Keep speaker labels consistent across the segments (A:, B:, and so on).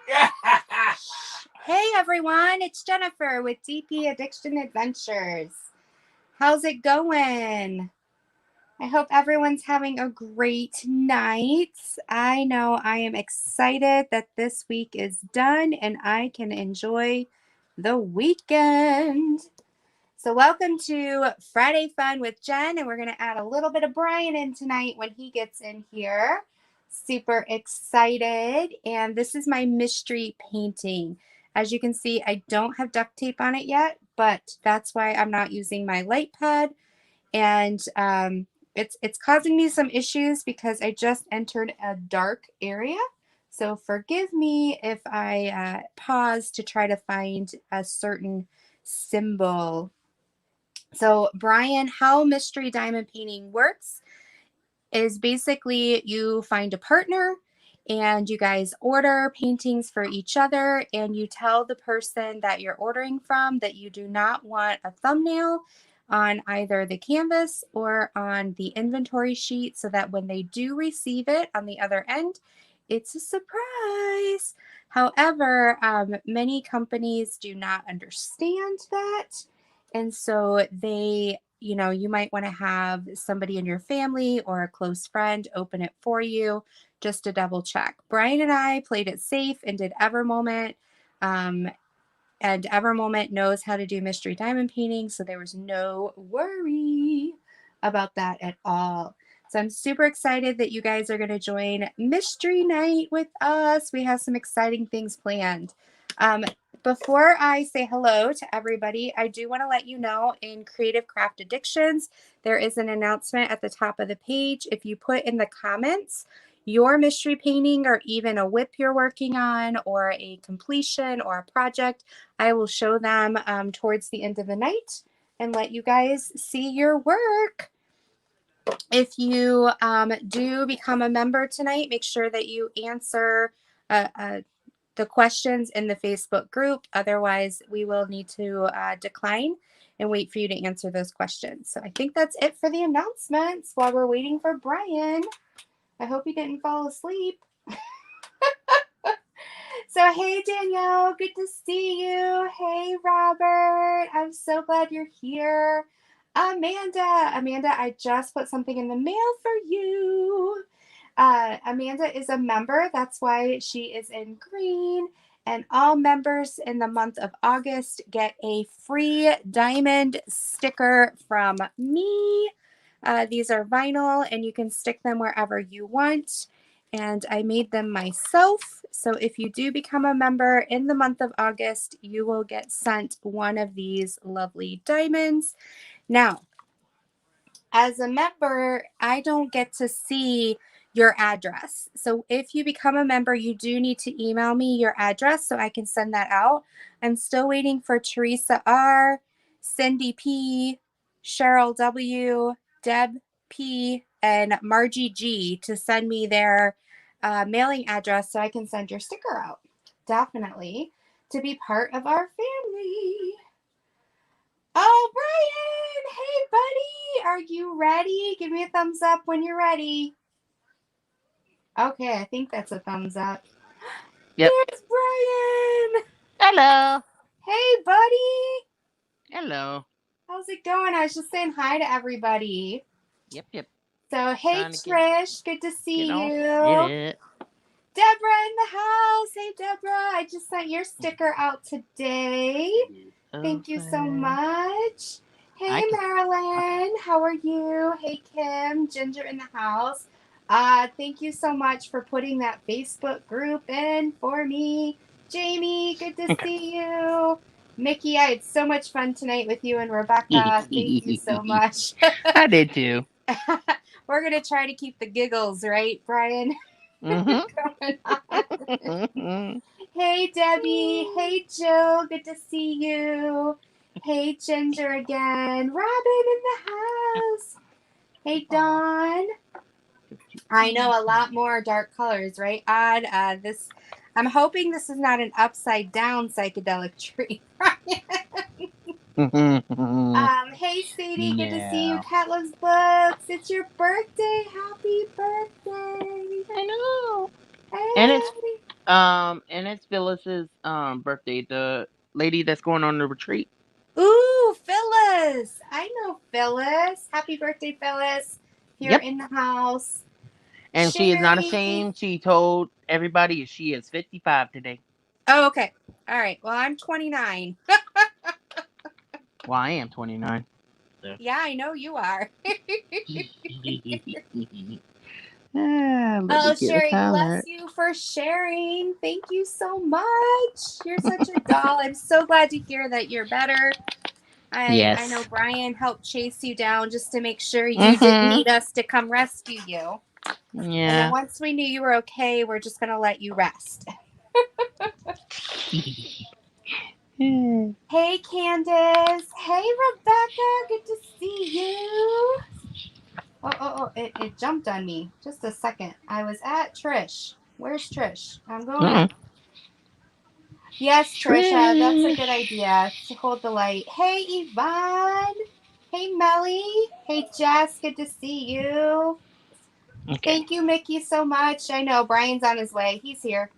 A: Hey everyone, it's Jennifer with DP Addiction Adventures. How's it going? I hope everyone's having a great night. I know I am excited that this week is done and I can enjoy the weekend. So welcome to Friday Fun with Jen, and we're going to add a little bit of Bryan in tonight when he gets in here. Super excited. And this is my mystery painting. As you can see, I don't have duct tape on it yet, but that's why I'm not using my light pad. And it's causing me some issues because I just entered a dark area. So forgive me if I pause to try to find a certain symbol. So Bryan, how mystery diamond painting works is basically you find a partner and you guys order paintings for each other, and you tell the person that you're ordering from that you do not want a thumbnail on either the canvas or on the inventory sheet, so that when they do receive it on the other end, it's a surprise. However, many companies do not understand that. And so they, you might want to have somebody in your family or a close friend open it for you just to double check. Bryan and I played it safe and did EverMoment. And EverMoment knows how to do mystery diamond painting, so there was no worry about that at all. So I'm super excited that you guys are going to join Mystery Night with us. We have some exciting things planned. Before I say hello to everybody, I do want to let you know in Creative Craft Addictions, there is an announcement at the top of the page. If you put in the comments your mystery painting or even a whip you're working on or a completion or a project, I will show them towards the end of the night and let you guys see your work. If you do become a member tonight, make sure that you answer the questions in the Facebook group. Otherwise, we will need to decline and wait for you to answer those questions. So I think that's it for the announcements while we're waiting for Bryan. I hope he didn't fall asleep. So, hey, Danielle, good to see you. Hey, Robert, I'm so glad you're here. Amanda, I just put something in the mail for you. Amanda is a member. That's why she is in green. And all members in the month of August get a free diamond sticker from me. These are vinyl, and you can stick them wherever you want. And I made them myself. So if you do become a member in the month of August, you will get sent one of these lovely diamonds. Now, as a member, I don't get to see your address. So if you become a member, you do need to email me your address so I can send that out. I'm still waiting for Teresa R., Cindy P., Cheryl W., Deb P., and Margie G. to send me their mailing address so I can send your sticker out. Definitely to be part of our family. Oh, Bryan! Hey, buddy! Are you ready? Give me a thumbs up when you're ready. Okay, I think that's a thumbs up.
B: Yep.
A: There's Bryan!
B: Hello.
A: Hey, buddy!
B: Hello.
A: How's it going? I was just saying hi to everybody.
B: Yep.
A: So, hey,
B: Trying to
A: Trish. Good to see
B: get all
A: you.
B: set.
A: Deborah in the house. Hey, Deborah. I just sent your sticker out today. Thank you so much. Hey, Marilyn. How are you? Hey, Kim. Ginger in the house. Thank you so much for putting that Facebook group in for me. Jamie, good to see you. Mickey, I had so much fun tonight with you and Rebecca. Thank you so much.
B: I did too.
A: We're going to try to keep the giggles, right, Bryan?
B: Mm-hmm.
A: Going on. Hey, Debbie. Hey, Jill. Good to see you. Hey, Ginger again. Robin in the house. Hey, Dawn. I know a lot more dark colors, right? Odd. I'm hoping this is not an upside down psychedelic tree. Hey, Sadie. Good to see you. Cat loves books. It's your birthday. Happy birthday.
B: I know.
A: Hey.
B: And it's And it's Phyllis's birthday. The lady that's going on the retreat.
A: Ooh, Phyllis. I know Phyllis. Happy birthday, Phyllis. Here
B: Yep.
A: in the house.
B: And she is not
A: Sherry.
B: ashamed. She told everybody she is 55 today.
A: Oh, okay. All right. Well, I'm 29.
B: Well, I am 29. So.
A: Yeah, I know you are.
B: Let
A: Oh,
B: me get a
A: Sherry, bless
B: timer.
A: you for sharing. Thank you so much. You're such a doll. I'm so glad to hear that you're better. I know
B: Yes.
A: Bryan helped chase you down just to make sure you didn't
B: Mm-hmm.
A: need us to come rescue you. And then
B: Yeah.
A: once we knew you were okay, we're just going to let you rest. Hey, Candace. Hey, Rebecca. Good to see you. It jumped on me. Just a second. I was at Trish. Where's Trish? I'm going up. Yes, Trisha, that's a good
B: Trish.
A: idea. To hold the light. Hey, Yvonne. Hey, Melly. Hey, Jess. Good to see you.
B: Okay.
A: Thank you, Mickey, so much. I know Brian's on his way. He's here.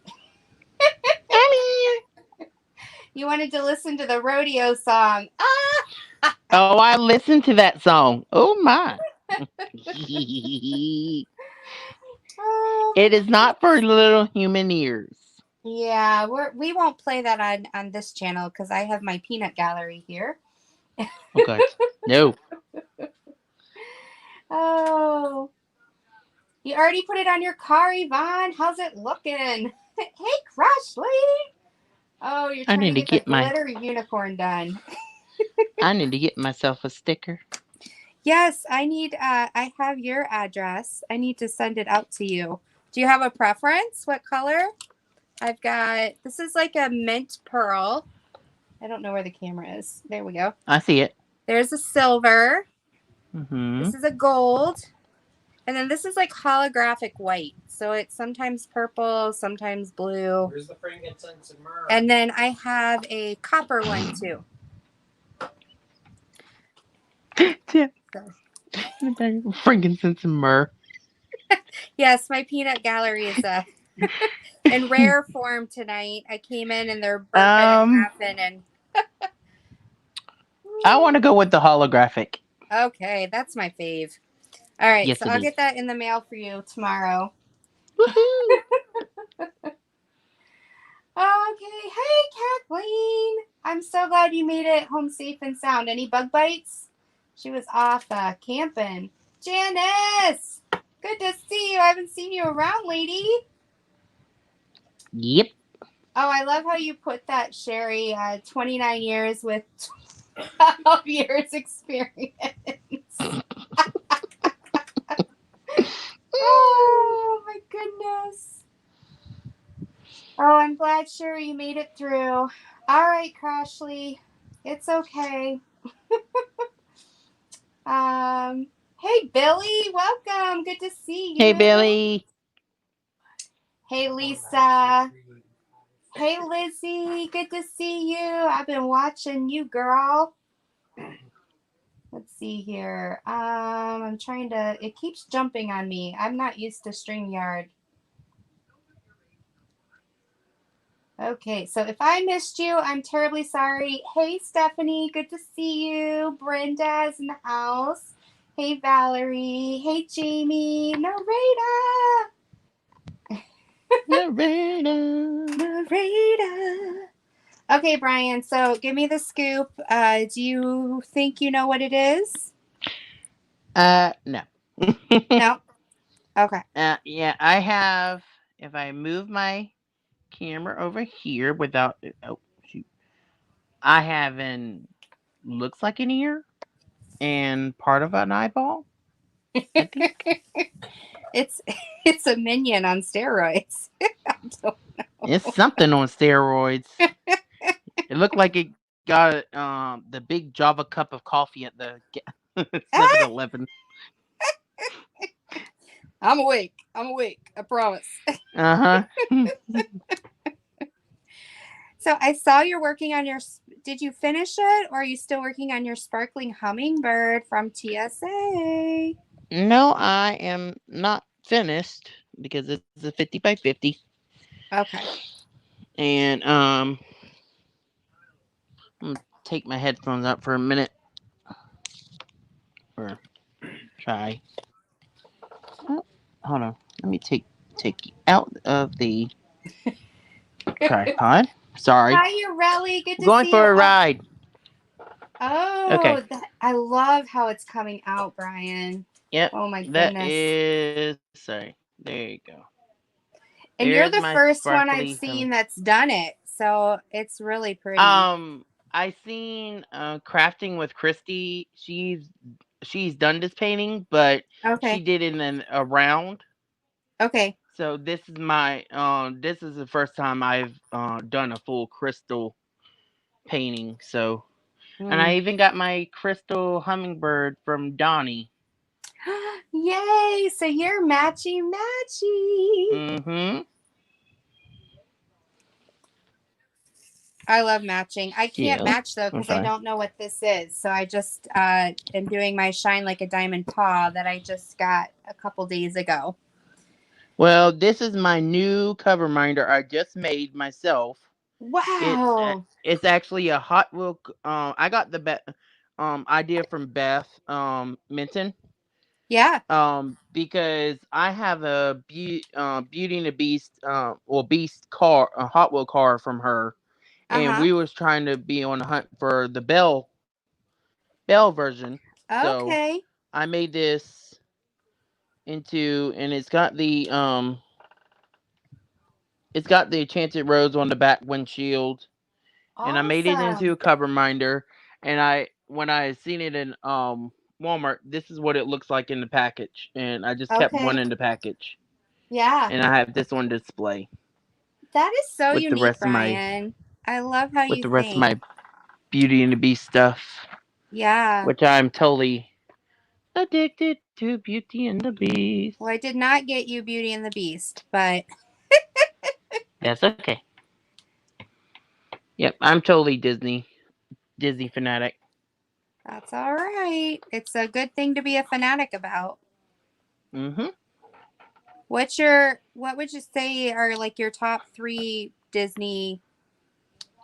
A: You wanted to listen to the rodeo song. Ah!
B: Oh, I listened to that song. Oh my.
A: Oh,
B: It is not for little human ears.
A: yeah, we won't play that on this channel because I have my peanut gallery here.
B: Okay. No.
A: Oh, you already put it on your car, Yvonne. How's it looking? Hey, Crashly. Oh, you're
B: I
A: trying to
B: need to
A: get the
B: get
A: glitter unicorn done.
B: myself a sticker.
A: Yes, I have your address. I need to send it out to you. Do you have a preference? What color? I've got, this is like a mint pearl. I don't know where the camera is. There we go.
B: I see it.
A: There's a silver.
B: Mm-hmm.
A: This is a gold. And then this is like holographic white. So it's sometimes purple, sometimes blue.
C: Where's the frankincense and myrrh?
A: And then I have a copper one too.
B: Frankincense and myrrh.
A: Yes, my peanut gallery is in rare form tonight. I came in and they're bourbon and laughing and
B: I want to go with the holographic.
A: okay, that's my fave. All right,
B: Yes,
A: so
B: it
A: I'll
B: is.
A: get that in the mail for you tomorrow.
B: Woohoo!
A: Okay, hey Kathleen. I'm so glad you made it home safe and sound. Any bug bites? She was off camping. Janice, good to see you. I haven't seen you around, lady.
B: Yep.
A: Oh, I love how you put that, Sherry. 29 years with 12 years experience. Oh, my goodness. Oh, I'm glad, Sherry, you made it through. All right, Crashly. It's okay. Hey, Billy. Welcome. Good to see you.
B: Hey, Billy.
A: Hey, Lisa. Hey, Lizzie. Good to see you. I've been watching you, girl. Let's see here. I'm trying to, it keeps jumping on me. I'm not used to StreamYard. Okay, so if I missed you, I'm terribly sorry. Hey, Stephanie, good to see you. Brenda's in the house. Hey, Valerie. Hey, Jamie. Narita. Narita. Okay, Brian, so give me the scoop. Do you think you know what it is?
B: No.
A: No? Okay.
B: Yeah, I have. If I move my camera over here without, oh shoot, I have an looks like an ear and part of an eyeball. I think
A: It's it's a minion on steroids. I don't know.
B: it's something on steroids. It looked like it got the big Java cup of coffee at the 7-Eleven.
A: I'm awake. I'm awake. I promise.
B: Uh huh.
A: So I saw you're working on your. Did you finish it, or are you still working on your sparkling hummingbird from TSA?
B: No, I am not finished because it's a 50 by 50.
A: Okay.
B: And I'm gonna take my headphones out for a minute. Or try. Oh, hold on. Let me take you out of the tripod. Sorry.
A: Hi, Ureli. Good
B: We're
A: to
B: going
A: see you.
B: for a ride. Okay.
A: Oh, I love how it's coming out, Bryan.
B: Yep.
A: Oh my
B: That
A: goodness.
B: is. Sorry. There you go.
A: And you're
B: There's
A: the
B: my
A: first one I've
B: sparkly.
A: seen that's done it. So it's really pretty.
B: I seen crafting with Christy. She's done this painting, but she
A: Okay.
B: did it in a round.
A: Okay.
B: So this is my this is the first time I've done a full crystal painting. So, and I
A: Mm.
B: even got my crystal hummingbird from Donnie.
A: Yay. So you're matchy matchy.
B: Mm-hmm.
A: I love matching. I can't
B: Yeah.
A: match though
B: I'm
A: because I
B: sorry.
A: don't know what this is. So I just am doing my Shine Like a Diamond paw that I just got a couple days ago.
B: Well, this is my new cover minder I just made myself.
A: Wow.
B: It's actually a Hot Wheel. I got the idea from Beth Minton.
A: Yeah.
B: Because I have a Beauty and the Beast or Beast car, a Hot Wheel car from her, and
A: Uh-huh.
B: we was trying to be on the hunt for the Bell version. So
A: Okay.
B: I made this into, and it's got the Enchanted Rose on the back windshield, and I made it into
A: Awesome.
B: a cover minder. And when I seen it in Walmart, this is what it looks like in the package, and I just kept one
A: Okay.
B: in the package,
A: Yeah.
B: and I have this on display
A: That is so
B: with the
A: unique,
B: rest of my
A: Bryan. I love how
B: with
A: you
B: the rest of
A: think.
B: my Beauty and the Beast stuff,
A: Yeah.
B: which I'm totally addicted to Beauty and the Beast.
A: Well, I did not get you Beauty and the Beast, but
B: That's okay. Yep, I'm totally Disney fanatic.
A: that's all right. It's a good thing to be a fanatic about.
B: Mm-hmm.
A: What would you say are like your top 3 Disney,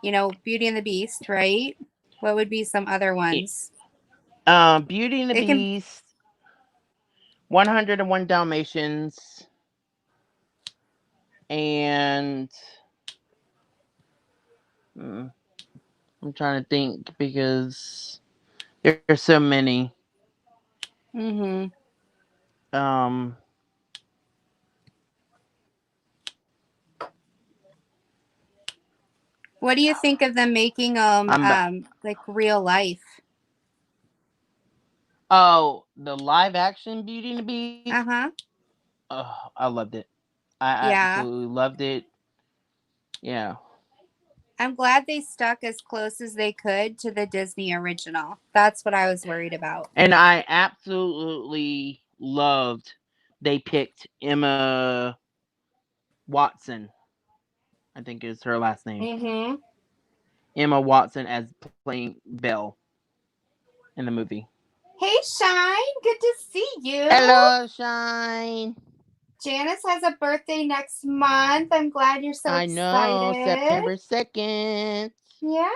A: Beauty and the Beast, right? What would be some other ones?
B: Beauty and the
A: It can
B: Beast, 101 Dalmatians, and I'm trying to think because there's so many.
A: Mhm.
B: Um,
A: What do you think of them making
B: I'm
A: like real life?
B: the live action Beauty and the Beast.
A: Uh-huh.
B: Oh, I loved it. I
A: Yeah.
B: absolutely loved it. Yeah.
A: I'm glad they stuck as close as they could to the Disney original. That's what I was worried about.
B: And I absolutely loved they picked Emma Watson, I think is her last name.
A: Mhm.
B: Emma Watson as playing Belle in the movie.
A: Hey, Shine. Good to see you.
B: Hello, Shine.
A: Janice has a birthday next month. I'm glad you're so
B: I know,
A: excited.
B: September 2nd.
A: Yeah.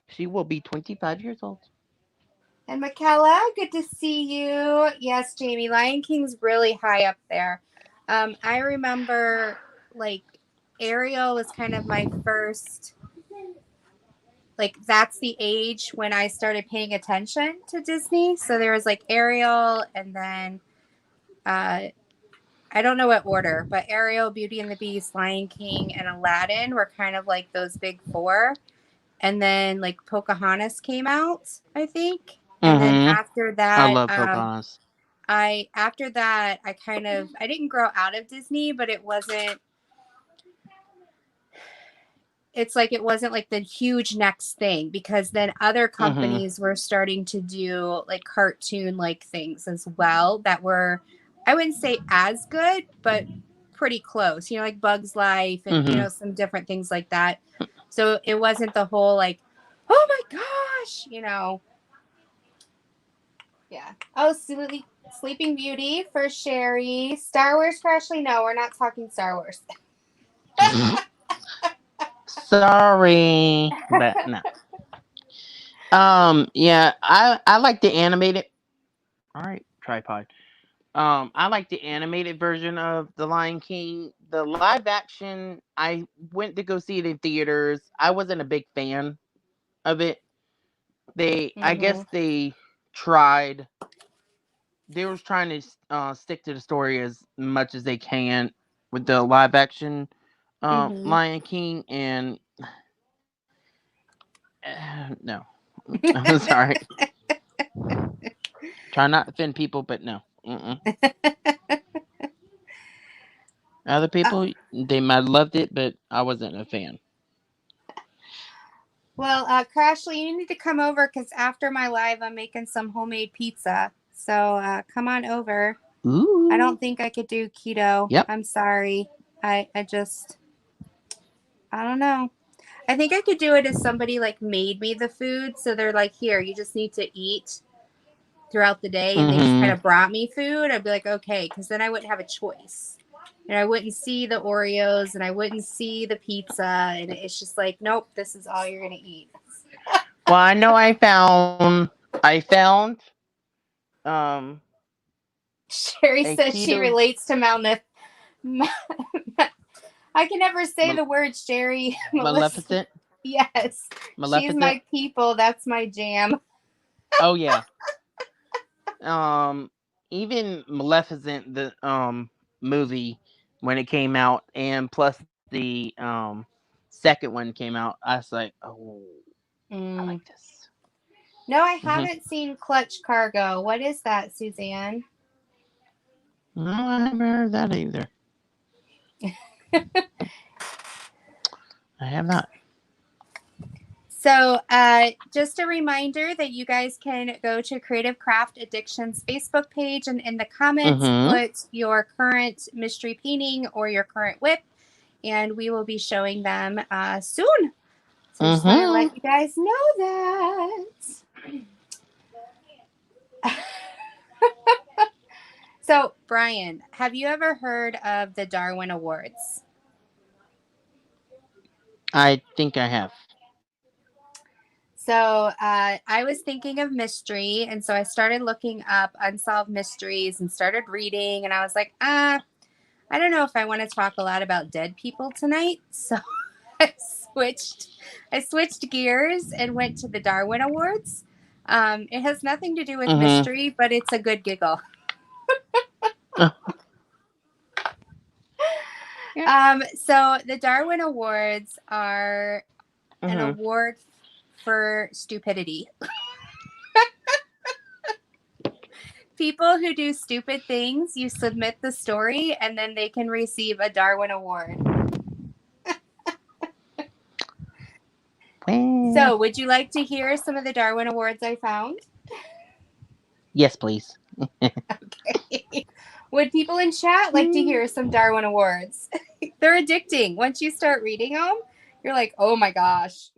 B: She will be 25 years old.
A: And Michaela, good to see you. Yes, Jamie, Lion King's really high up there. I remember like Ariel was kind of my first, like that's the age when I started paying attention to Disney. So there was like Ariel and then I don't know what order, but Ariel, Beauty and the Beast, Lion King, and Aladdin were kind of like those big 4. And then like Pocahontas came out, I think. And then
B: Mm-hmm.
A: after
B: I
A: that,
B: love Pocahontas.
A: I kind of I didn't grow out of Disney, but it wasn't it wasn't like the huge next thing because then other
B: Mm-hmm.
A: companies were starting to do like cartoon like things as well that were I wouldn't say as good, but pretty close, like Bugs Life and
B: Mm-hmm.
A: some different things like that. So it wasn't the whole like, oh my gosh, Yeah. Oh, Sleeping Beauty for Sherry. Star Wars for Ashley. No, we're not talking Star Wars.
B: Sorry, but no. Yeah, I like the animated. All right, tripod. I like the animated version of The Lion King. The live action, I went to go see it in theaters. I wasn't a big fan of it. I guess they tried. They was trying to stick to the story as much as they can with the live action Lion King, and no, I'm sorry. Try not to offend people, but no. Other people, they might have loved it, but I wasn't a fan.
A: Well, Crashly, you need to come over because after my live, I'm making some homemade pizza. So come on over.
B: Ooh.
A: I don't think I could do keto.
B: Yep.
A: I'm sorry. I don't know. I think I could do it if somebody like made me the food. So they're like, here, you just need to eat throughout the day. And they just kind of brought me food. I'd be like, okay, because then I wouldn't have a choice. And I wouldn't see the Oreos and I wouldn't see the pizza. And it's just like, nope, this is all you're going to eat.
B: Well, I know I found
A: Sherry says she relates to malnutrition. I can never say the word, Sherry.
B: Maleficent?
A: Yes. Maleficent? She's my people. That's my jam.
B: Oh, yeah. Even Maleficent, the movie, when it came out, and plus the second one came out, I was like, oh, I like this.
A: No, I haven't seen Clutch Cargo. What is that, Suzanne?
B: No, I haven't heard that either. I have not.
A: So just a reminder that you guys can go to Creative Craft Addictions Facebook page and in the comments put your current mystery painting or your current whip, and we will be showing them soon. So I just want to let you guys know that. So, Bryan, have you ever heard of the Darwin Awards?
B: I think I have.
A: So I was thinking of mystery, and so I started looking up unsolved mysteries and started reading, and I was like, I don't know if I want to talk a lot about dead people tonight. So I switched gears and went to the Darwin Awards. It has nothing to do with mystery, but it's a good giggle. So the Darwin Awards are an award for stupidity. People who do stupid things, you submit the story, and then they can receive a Darwin Award. So, would you like to hear some of the Darwin Awards I found?
B: Yes, please.
A: Okay. Would people in chat like to hear some Darwin Awards? They're addicting. Once you start reading them, you're like, oh my gosh.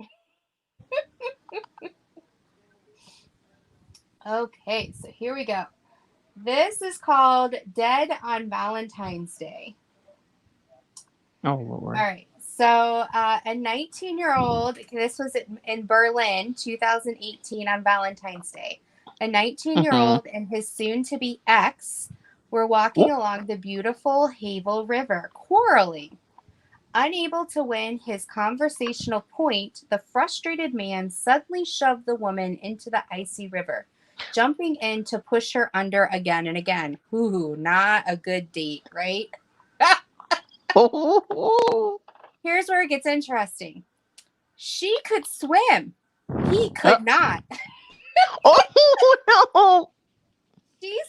A: Okay, so here we go. This is called Dead on Valentine's Day.
B: Oh, Lord.
A: All right. So a 19-year-old, this was in Berlin, 2018 on Valentine's Day. A 19-year-old and his soon-to-be ex were walking along the beautiful Havel River, quarreling. Unable to win his conversational point, the frustrated man suddenly shoved the woman into the icy river, jumping in to push her under again and again. Ooh, not a good date, right? Here's where it gets interesting. She could swim. He could not.
B: Oh, no.
A: She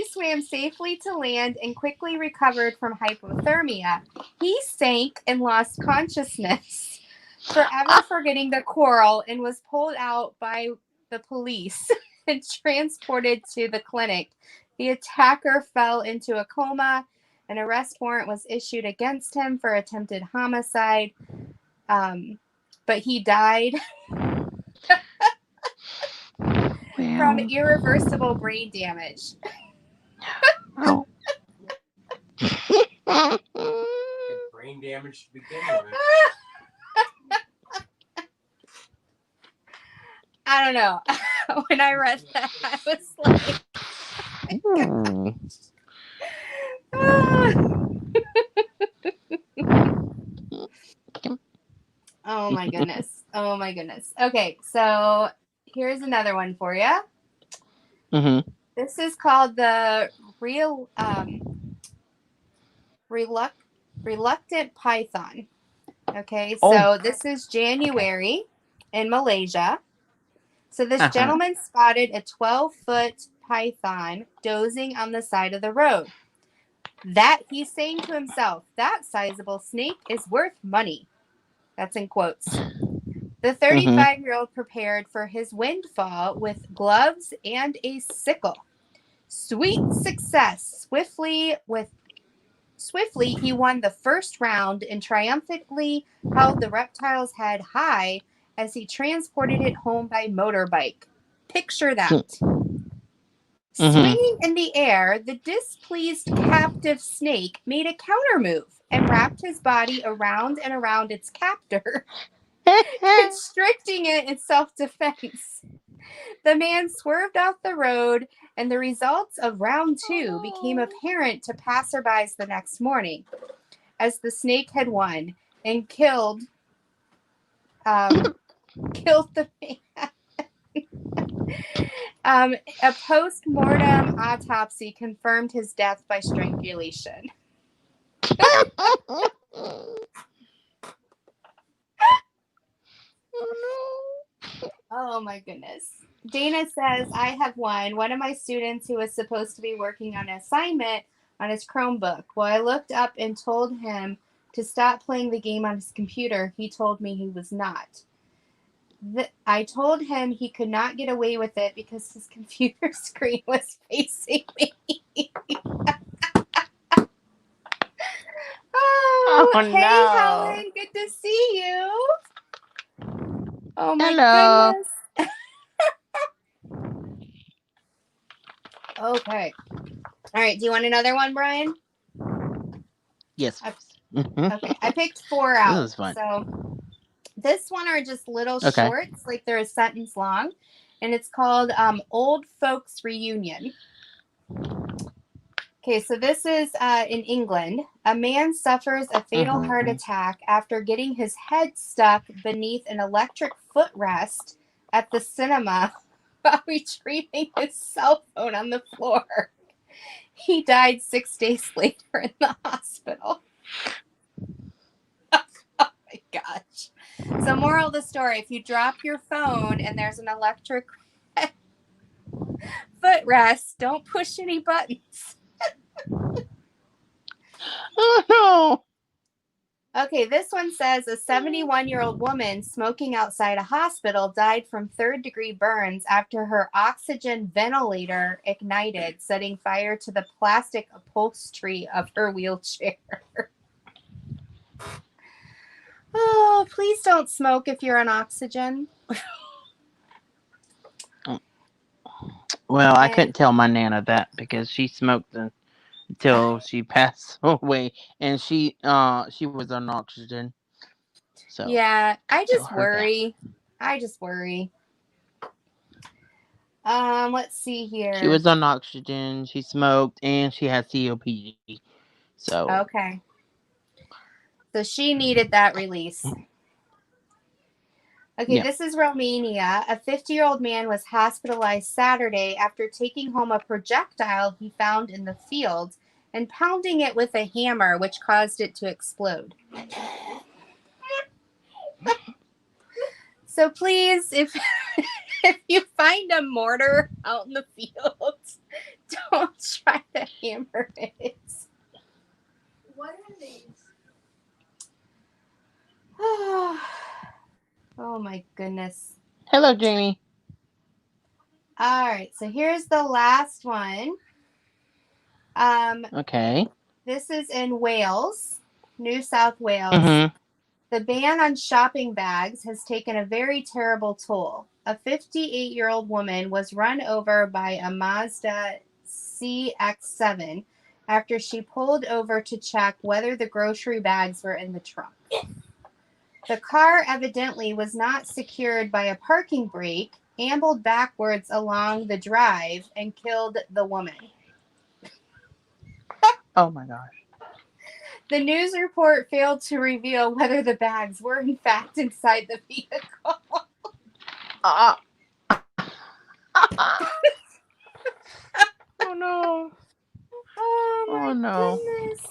A: swam safely to land and quickly recovered from hypothermia. He sank and lost consciousness, forever forgetting the quarrel, and was pulled out by the police and transported to the clinic. The attacker fell into a coma. An arrest warrant was issued against him for attempted homicide, but he died. from irreversible brain damage.
B: Oh.
C: Brain damage to begin with.
A: I don't know. When I read that, I was like, oh my goodness. Oh my goodness. Okay, so here's another one for you.
B: Mm-hmm.
A: This is called the reluctant python. Okay, so this is January in Malaysia. So this gentleman spotted a 12-foot python dozing on the side of the road. That he's saying to himself, that sizable snake is worth money. That's in quotes. The 35-year-old prepared for his windfall with gloves and a sickle. Sweet success. Swiftly, he won the first round and triumphantly held the reptile's head high as he transported it home by motorbike. Picture that. Swinging in the air, the displeased captive snake made a counter move and wrapped his body around and around its captor, constricting it in self-defense. The man swerved off the road, and the results of round 2 became apparent to passerbys the next morning, as the snake had won and killed the man. A post-mortem autopsy confirmed his death by strangulation. Oh my goodness. Dana says, I have one of my students who was supposed to be working on an assignment on his Chromebook. Well, I looked up and told him to stop playing the game on his computer. He told me he was not. I told him he could not get away with it because his computer screen was facing me. Oh, hey,
B: no.
A: Helen. Good to see you. Oh, my
B: Hello.
A: goodness. Okay. All right. Do you want another one, Brian?
B: Yes.
A: Okay. I picked 4 out.
B: This is fun.
A: So this one are just little shorts, like they're a sentence long, and it's called Old Folks Reunion. Okay, so this is in England. A man suffers a fatal heart attack after getting his head stuck beneath an electric footrest at the cinema while retrieving his cell phone on the floor. He died 6 days later in the hospital. Oh my gosh. So moral of the story, if you drop your phone and there's an electric footrest, don't push any buttons.
B: Oh no.
A: Okay, this one says a 71-year-old woman smoking outside a hospital died from 3rd-degree burns after her oxygen ventilator ignited, setting fire to the plastic upholstery of her wheelchair. Oh, please don't smoke if you're on oxygen.
B: Well, I couldn't tell my Nana that because she smoked until she passed away, and she was on oxygen. So
A: yeah, I just worry. Let's see here.
B: She was on oxygen. She smoked, and she had COPD. So
A: okay. So she needed that release. Okay, This is Romania. A 50-year-old man was hospitalized Saturday after taking home a projectile he found in the field and pounding it with a hammer, which caused it to explode. So please, if you find a mortar out in the field, don't try to hammer it.
D: What are these?
A: Oh my goodness.
B: Hello, Jamie.
A: All right, so here's the last one.
B: Okay.
A: This is in Wales, New South Wales. The ban on shopping bags has taken a very terrible toll. A 58-year-old woman was run over by a Mazda CX-7 after she pulled over to check whether the grocery bags were in the trunk. The car evidently was not secured by a parking brake, ambled backwards along the drive, and killed the woman.
B: Oh my gosh.
A: The news report failed to reveal whether the bags were in fact inside the vehicle.
B: Oh no.
A: Oh my
B: no.
A: goodness.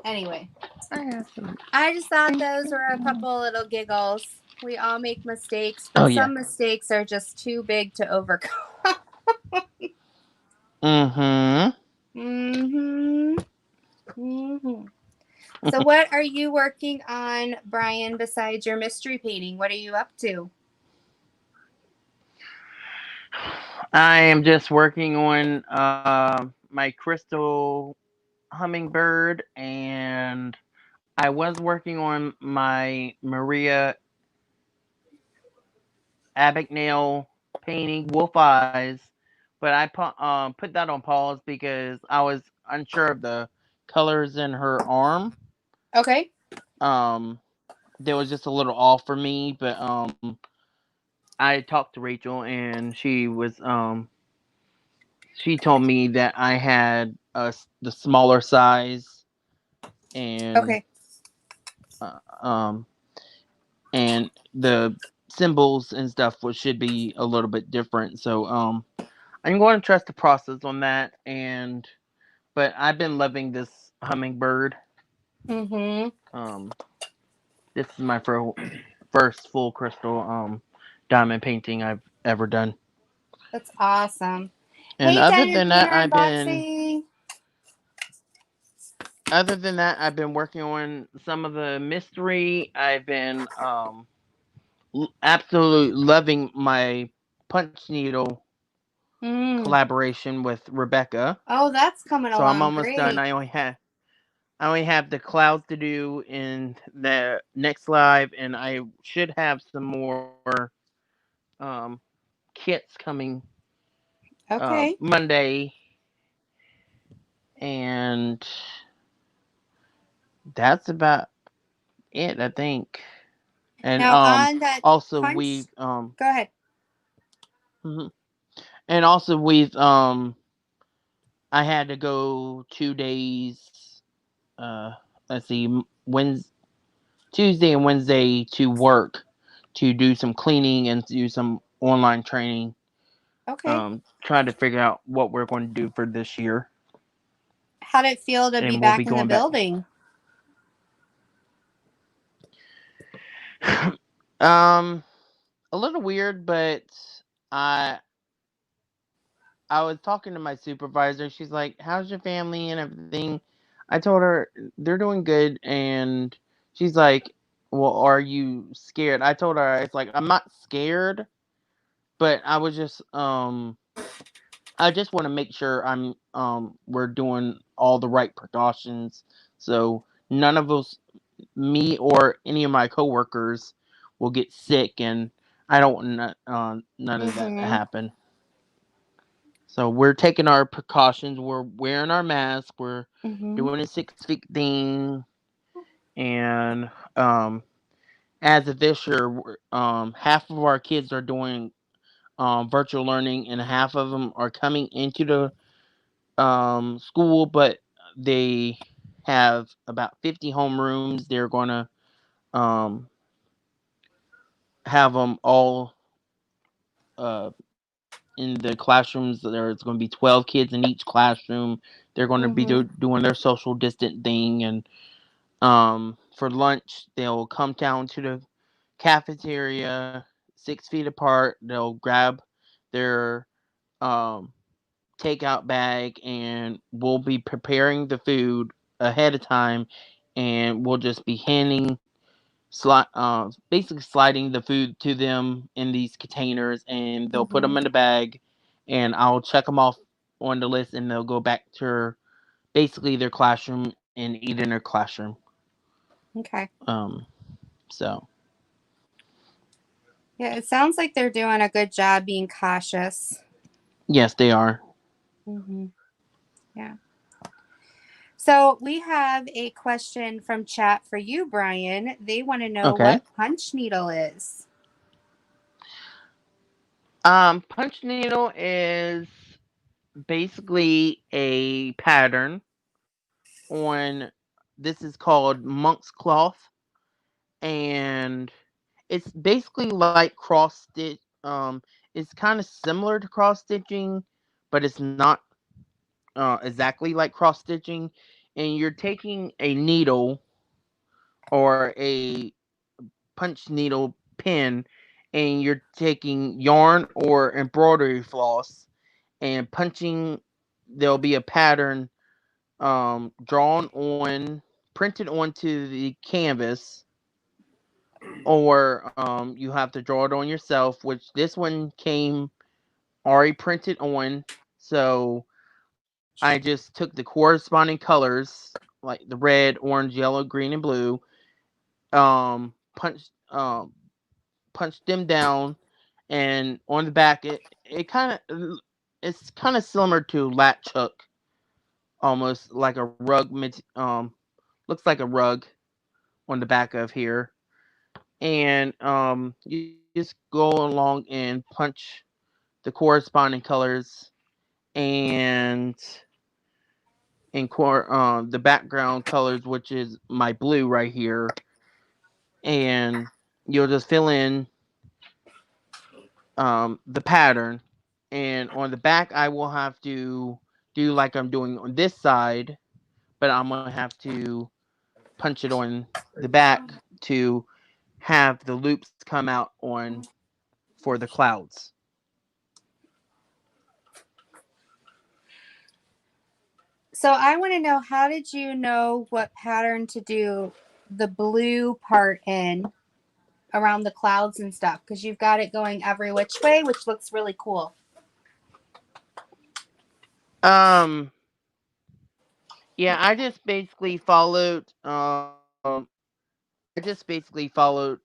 A: Anyway, I just thought those were a couple little giggles. We all make mistakes, but some mistakes are just too big to overcome. So what are you working on, Bryan, besides your mystery painting? What are you up to?
B: I am just working on my crystal hummingbird, and I was working on my Maria Abagnale painting, Wolf Eyes, but I put that on pause because I was unsure of the colors in her arm.
A: Okay.
B: There was just a little off for me, but I talked to Rachel, and she told me that I had the smaller size, and
A: okay.
B: And the symbols and stuff should be a little bit different. So I'm going to trust the process on that. But I've been loving this hummingbird. This is my first full crystal diamond painting I've ever done.
A: That's awesome.
B: And
A: hey,
B: other
A: Jen,
B: than that, I've been working on some of the mystery. I've been absolutely loving my punch needle collaboration with Rebecca.
A: Oh, that's coming along.
B: So I'm almost
A: great.
B: done. I only have the clouds to do in the next live, and I should have some more kits coming Monday, and that's about it, I think. And
A: now on that
B: also
A: punch,
B: we've
A: go ahead.
B: And also we've I had to go 2 days. Let's see, Tuesday and Wednesday to work to do some cleaning and do some online training.
A: Okay.
B: Trying to figure out what we're going to do for this year.
A: How'd it feel to be back in the building?
B: A little weird, but I was talking to my supervisor. She's like, "How's your family and everything?" I told her they're doing good, and she's like, "Well, are you scared?" I told her it's like I'm not scared, but I was just I just want to make sure we're doing all the right precautions, so none of us, me or any of my coworkers, will get sick, and I don't want none of that to happen. So we're taking our precautions. We're wearing our mask. We're doing a 6 feet thing, and as of this year, half of our kids are doing virtual learning, and half of them are coming into the school, but they have about 50 homerooms. They're going to have them all in the classrooms. There's going to be 12 kids in each classroom. They're going to be doing their social distant thing, and for lunch they'll come down to the cafeteria 6 feet apart. They'll grab their takeout bag, and we'll be preparing the food ahead of time, and we'll just be basically sliding the food to them in these containers, and they'll put them in the bag, and I'll check them off on the list, and they'll go back to basically their classroom and eat in their classroom.
A: Okay.
B: So
A: Yeah, it sounds like they're doing a good job being cautious.
B: yes, they are.
A: Yeah. So we have a question from chat for you, Bryan. They want to know
B: Okay.
A: what punch needle is.
B: Punch needle is basically a pattern on, this is called monk's cloth, and it's basically like cross stitch. It's kind of similar to cross stitching, but it's not exactly like cross stitching. And you're taking a needle or a punch needle pin, and you're taking yarn or embroidery floss and punching. There'll be a pattern drawn on, printed onto the canvas, or you have to draw it on yourself, which this one came already printed on. So I just took the corresponding colors, like the red, orange, yellow, green, and blue, punched punched them down, and on the back it kind of, it's kind of similar to latch hook, almost like a rug. Looks like a rug on the back of here, and you just go along and punch the corresponding colors, and the background colors, which is my blue right here, and you'll just fill in the pattern. And on the back, I will have to do like I'm doing on this side, but I'm gonna have to punch it on the back to have the loops come out on for the clouds.
A: So I want to know, how did you know what pattern to do the blue part in around the clouds and stuff? Because you've got it going every which way, which looks really cool.
B: Um, yeah, I just basically followed. I just basically followed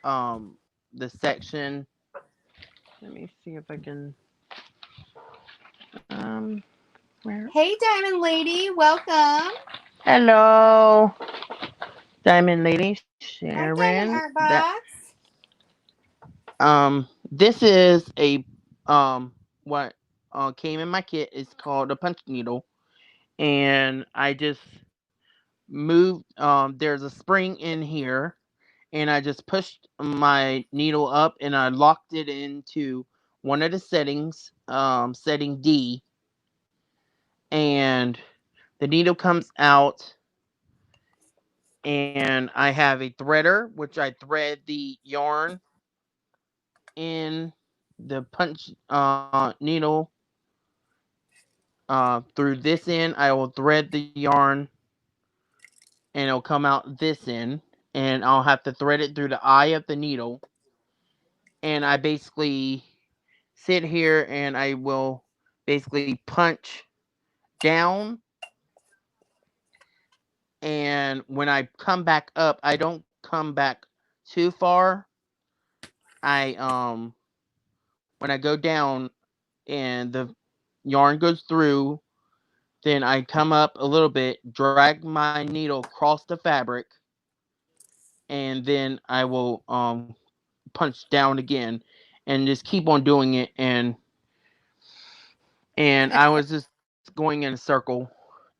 B: the section. Let me see if I can. Where?
A: Hey, Diamond Lady, welcome.
B: Hello, Diamond Lady
A: Hi, Diamond
B: Sharon.
A: Art
B: That
A: Box.
B: this is a what came in my kit is called a punch needle, and I just moved. There's a spring in here, and I just pushed my needle up, and I locked it into one of the settings, setting D, and the needle comes out, and I have a threader, which I thread the yarn in the punch needle. Through this end, I will thread the yarn, and it'll come out this end, and I'll have to thread it through the eye of the needle. And I basically sit here and I will basically punch down, and when I come back up, I don't come back too far. I when I go down and the yarn goes through, then I come up a little bit, drag my needle across the fabric, and then I will punch down again, and just keep on doing it. And I was just going in a circle,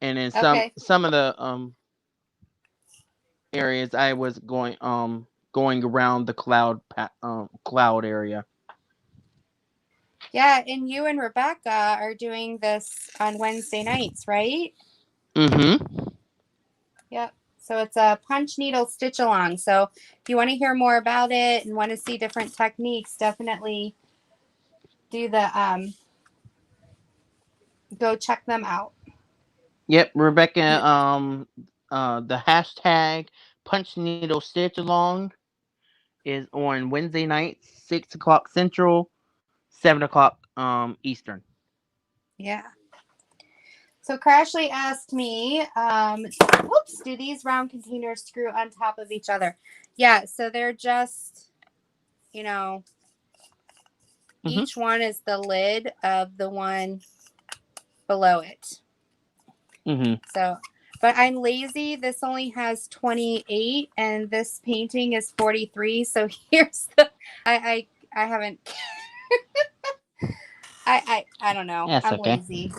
B: and in
A: Okay.
B: some of the areas I was going around the cloud area.
A: Yeah, and you and Rebecca are doing this on Wednesday nights, right?
B: Mm-hmm.
A: Yep. So it's a punch needle stitch along. So if you want to hear more about it and want to see different techniques, definitely do the go check them out.
B: Yep, Rebecca. The hashtag punch needle stitch along is on Wednesday nights, 6 o'clock Central, 7 o'clock Eastern.
A: Yeah. So Crashly asked me, whoops, do these round containers screw on top of each other? Yeah, so they're just, you know, each one is the lid of the one below it. So, but I'm lazy. This only has 28 and this painting is 43. So here's the, I haven't, I don't know.
B: That's
A: I'm
B: okay.
A: lazy.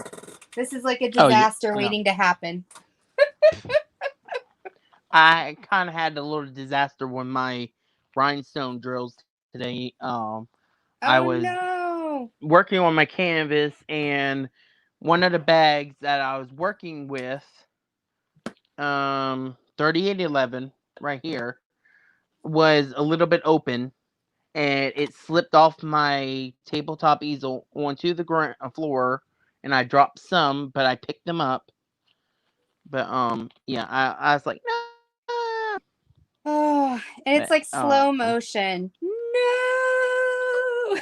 A: This is like a disaster waiting to happen.
B: I kind of had a little disaster with my rhinestone drills today. I was working on my canvas, and one of the bags that I was working with, 3811 right here, was a little bit open, and it slipped off my tabletop easel onto the floor, and I dropped some, but I picked them up. But yeah, I was like, no.
A: Oh, and it's like slow motion. No.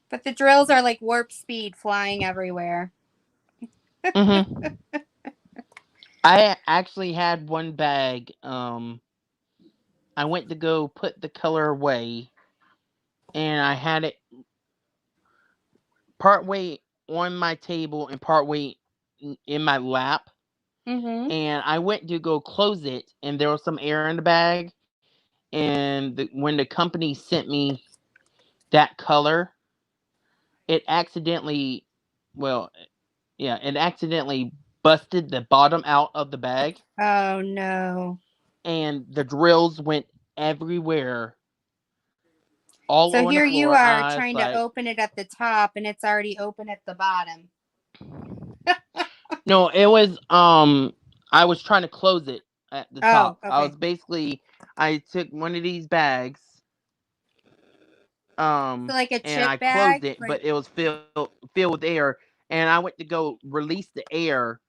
A: But the drills are like warp speed, flying everywhere.
B: I actually had one bag. I went to go put the color away, and I had it partway on my table and partway in my lap. And I went to go close it, and there was some air in the bag. And when the company sent me that color, it accidentally, it accidentally busted the bottom out of the bag.
A: Oh no.
B: And the drills went everywhere. All
A: so
B: over
A: here
B: the floor.
A: You are trying to open it at the top, and it's already open at the bottom.
B: No, it was I was trying to close it at the top. Okay. I was basically, I took one of these bags,
A: so like a chip
B: and I
A: bag,
B: closed it, right? But it was filled with air, and I went to go release the air,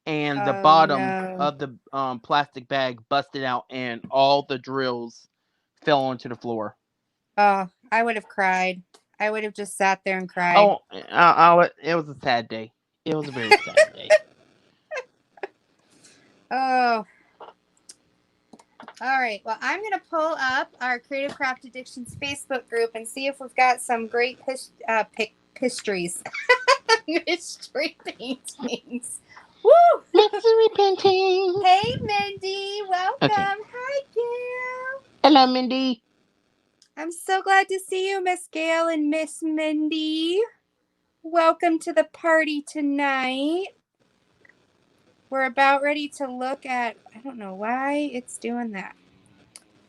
B: and the bottom of the plastic bag busted out, and all the drills fell onto the floor.
A: Oh, I would have cried. I would have just sat there and cried.
B: Oh, it was a sad day. It was a very sad day.
A: Oh. All right. Well, I'm going to pull up our Creative Craft Addictions Facebook group and see if we've got some great histories. Mystery paintings. Woo!
B: Mystery painting.
A: Hey, Mindy. Welcome. Okay. Hi, Gail.
B: Hello, Mindy.
A: I'm so glad to see you, Miss Gail and Miss Mindy. Welcome to the party tonight. We're about ready to look at, I don't know why it's doing that.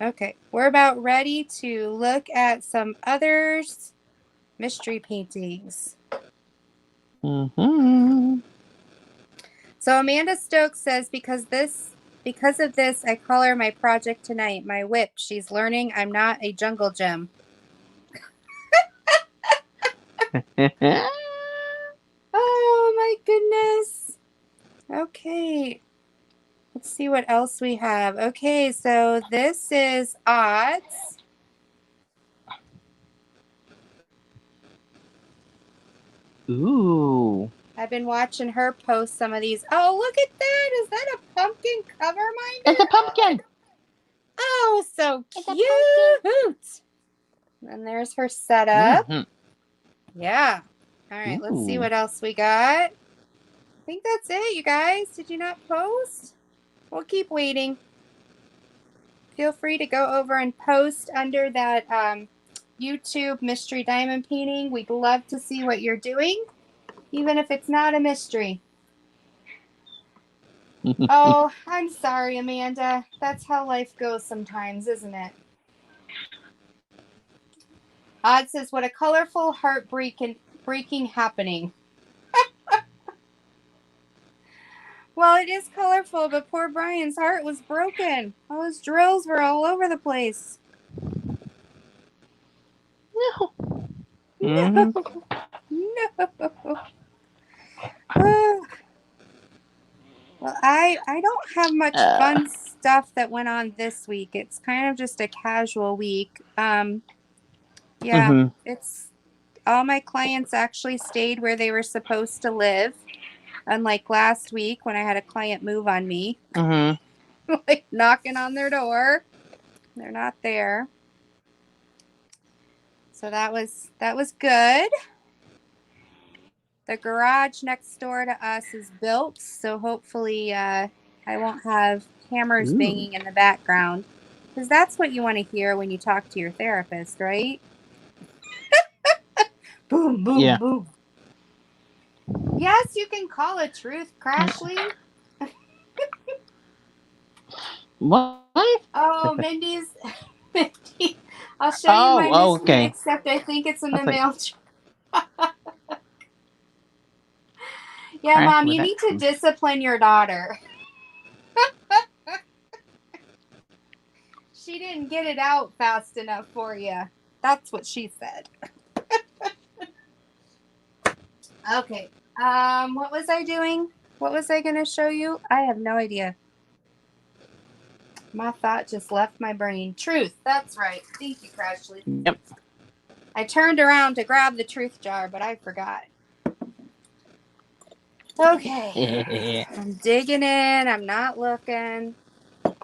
A: Okay, we're about ready to look at some others mystery paintings. So Amanda Stokes says, because of this, I call her my project tonight, my whip. She's learning I'm not a jungle gym. Oh my goodness. Okay. Let's see what else we have. Okay, so this is Odds.
B: Ooh.
A: I've been watching her post some of these. Oh, look at that. Is that a pumpkin cover, Minder?
B: It's a pumpkin.
A: Oh, so cute. And there's her setup. Yeah. All right, let's see what else we got. I think that's it, you guys. Did you not post? We'll keep waiting. Feel free to go over and post under that YouTube mystery diamond painting. We'd love to see what you're doing, even if it's not a mystery. Oh, I'm sorry, Amanda. That's how life goes sometimes, isn't it? Odd says, what a colorful heartbreaking happening. Well, it is colorful, but poor Brian's heart was broken. All his drills were all over the place. No. No. Oh. Well, I don't have much fun stuff that went on this week. It's kind of just a casual week. Yeah, it's All my clients actually stayed where they were supposed to live. Unlike last week when I had a client move on me, like knocking on their door. They're not there. So that was good. The garage next door to us is built, so hopefully I won't have hammers banging in the background, because that's what you want to hear when you talk to your therapist, right? Boom, boom, boom. Yes, you can call a truth, Crashly.
B: What?
A: Oh, Mindy, I'll show you my mystery, except I think it's in the mail. Yeah, Mom, you need to discipline your daughter. She didn't get it out fast enough for you. That's what she said. Okay. What was I doing? What was I going to show you? I have no idea. My thought just left my brain. Truth. That's right. Thank you, Crashly.
B: Yep.
A: I turned around to grab the truth jar, but I forgot. Okay. I'm digging in. I'm not looking. All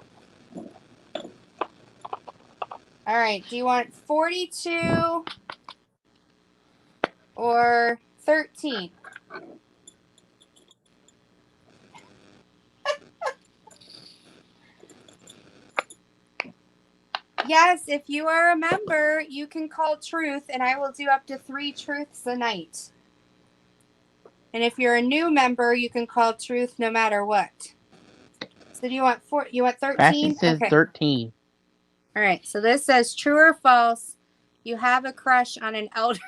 A: right. Do you want 42 or 13? Yes, if you are a member, you can call truth, and I will do up to 3 truths a night. And if you're a new member, you can call truth no matter what. So do you want 13?
B: Says
A: okay.
B: 13.
A: All right. So this says true or false. You have a crush on an elderly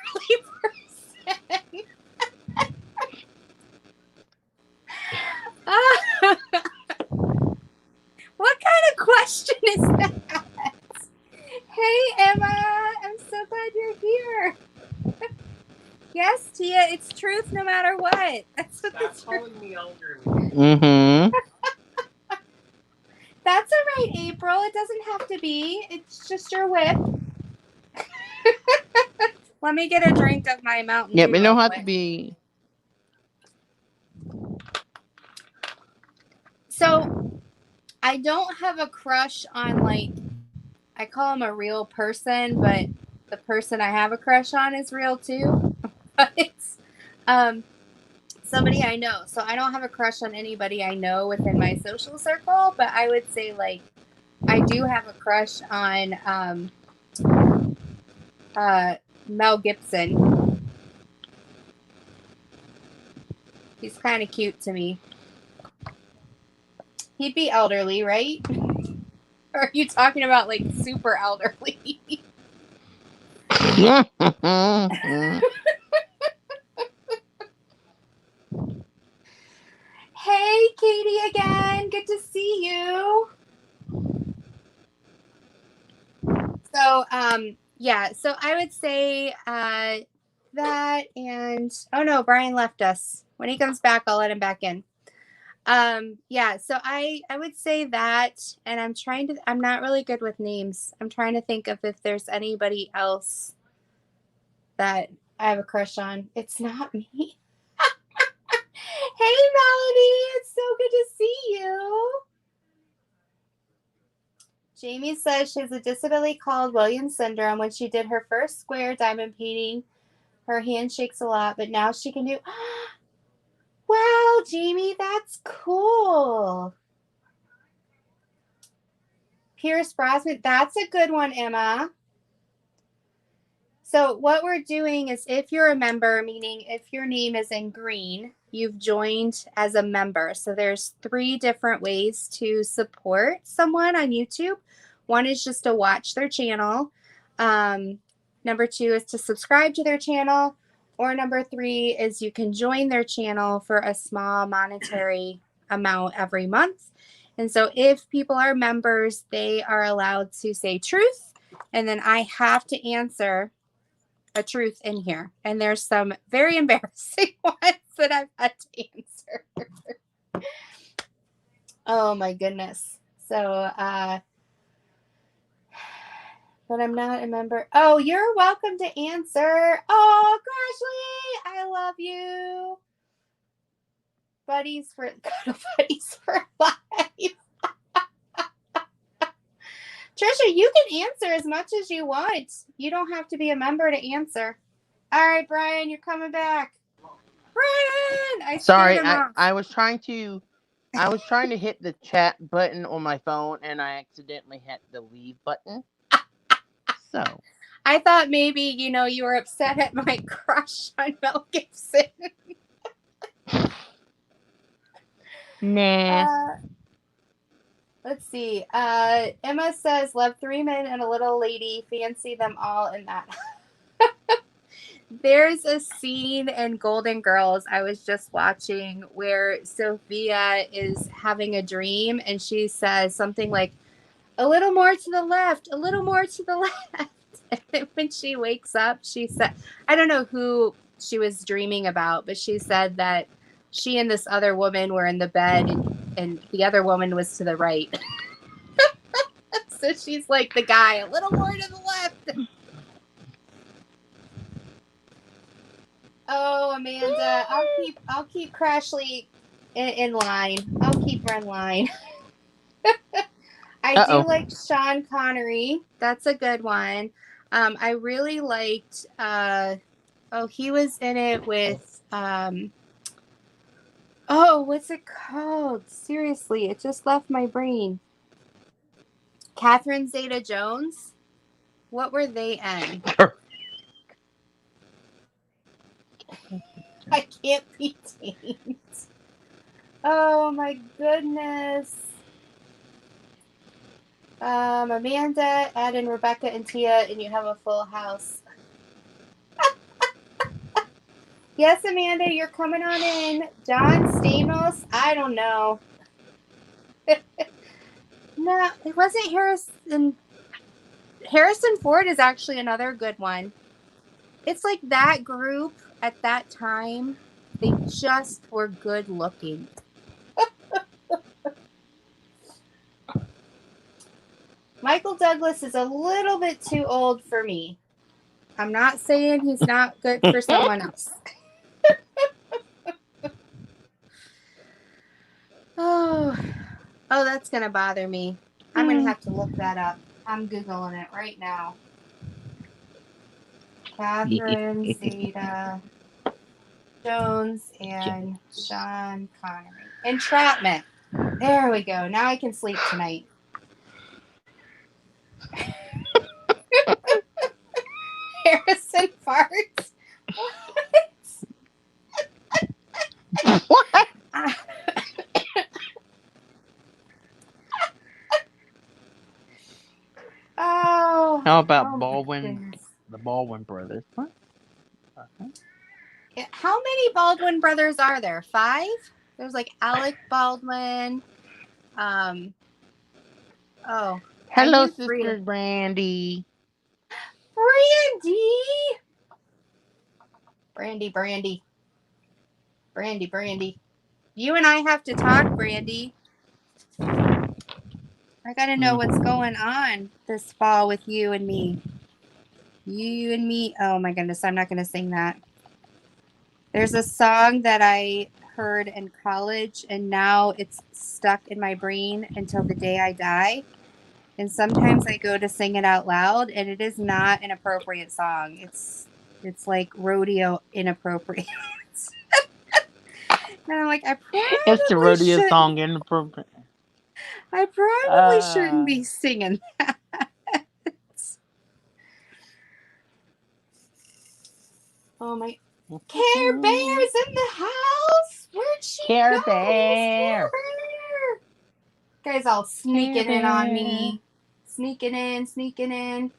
A: person. What kind of question is that? Hey, Emma. I'm so glad you're here. Yes, Tia, it's truth no matter what. That's what
C: Stop calling me elderly.
B: Mm-hmm.
A: That's all right, April. It doesn't have to be. It's just your whip. Let me get a drink of my Mountain Dew.
B: Yep, it don't have to be.
A: So, I don't have a crush on, like, I call him a real person, but the person I have a crush on is real too. But it's somebody I know. So I don't have a crush on anybody I know within my social circle, but I would say, like, I do have a crush on Mel Gibson. He's kind of cute to me. He'd be elderly, right? Or are you talking about, like, super elderly? Hey, Katie again. Good to see you. So, yeah. So I would say that, and oh no, Brian left us. When he comes back, I'll let him back in. Yeah. So I would say that, and I'm not really good with names. I'm trying to think of if there's anybody else that I have a crush on. It's not me. Hey, Melody, it's so good to see you. Jamie says she has a disability called Williams syndrome. When she did her first square diamond painting, her hand shakes a lot, but now she can do... Wow, Jamie, that's cool. Pierce Brosnan, that's a good one, Emma. So what we're doing is, if you're a member, meaning if your name is in green, you've joined as a member. So there's 3 different ways to support someone on YouTube. One is just to watch their channel. Number 2 is to subscribe to their channel. Or number 3 is you can join their channel for a small monetary amount every month. And so if people are members, they are allowed to say truth. And then I have to answer a truth in here, and there's some very embarrassing ones that I've had to answer. Oh my goodness. So but I'm not a member. Oh, you're welcome to answer. Oh, Crashly, I love you. Buddies for life. Trisha, you can answer as much as you want. You don't have to be a member to answer. All right, Brian, you're coming back. Brian, I
B: Sorry,
A: scared him off.
B: I was trying to hit the chat button on my phone and I accidentally hit the leave button. So
A: I thought maybe, you were upset at my crush on Mel Gibson.
B: nah.
A: Let's see. Emma says, love 3 men and a little lady. Fancy them all in that. There's a scene in Golden Girls I was just watching where Sophia is having a dream and she says something like, a little more to the left, a little more to the left. And when she wakes up, she said, I don't know who she was dreaming about, but she said that she and this other woman were in the bed and the other woman was to the right. So she's like the guy, a little more to the left. Oh, Amanda, I'll keep Crashly in line. I'll keep her in line. I do like Sean Connery. That's a good one. I really liked. He was in it with. What's it called? Seriously, it just left my brain. Catherine Zeta-Jones. What were they in? I can't be tamed. Oh my goodness. Amanda, add in Rebecca and Tia, and you have a full house. Yes, Amanda, you're coming on in. John Stamos, I don't know. No, it wasn't Harrison. Harrison Ford is actually another good one. It's like that group at that time, they just were good looking. Michael Douglas is a little bit too old for me. I'm not saying he's not good for someone else. Oh, that's going to bother me. I'm going to have to look that up. I'm Googling it right now. Catherine Zeta-Jones and Sean Connery. Entrapment. There we go. Now I can sleep tonight. Harrison farts. What? Oh.
B: How about Baldwin? The Baldwin brothers. What?
A: Yeah, how many Baldwin brothers are there? 5? There's like Alec Baldwin.
B: Hello, Sister Brandy.
A: Brandy. You and I have to talk, Brandy. I gotta know what's going on this fall with you and me. You and me. Oh my goodness, I'm not gonna sing that. There's a song that I heard in college and now it's stuck in my brain until the day I die. And sometimes I go to sing it out loud and it is not an appropriate song. It's like rodeo inappropriate. And I'm like, I probably
B: it's the rodeo song inappropriate.
A: I probably shouldn't be singing that. Oh my. Care Bear's in the house. Where'd she go?
B: Care Bear.
A: Guys all sneaking in on me. Sneaking in.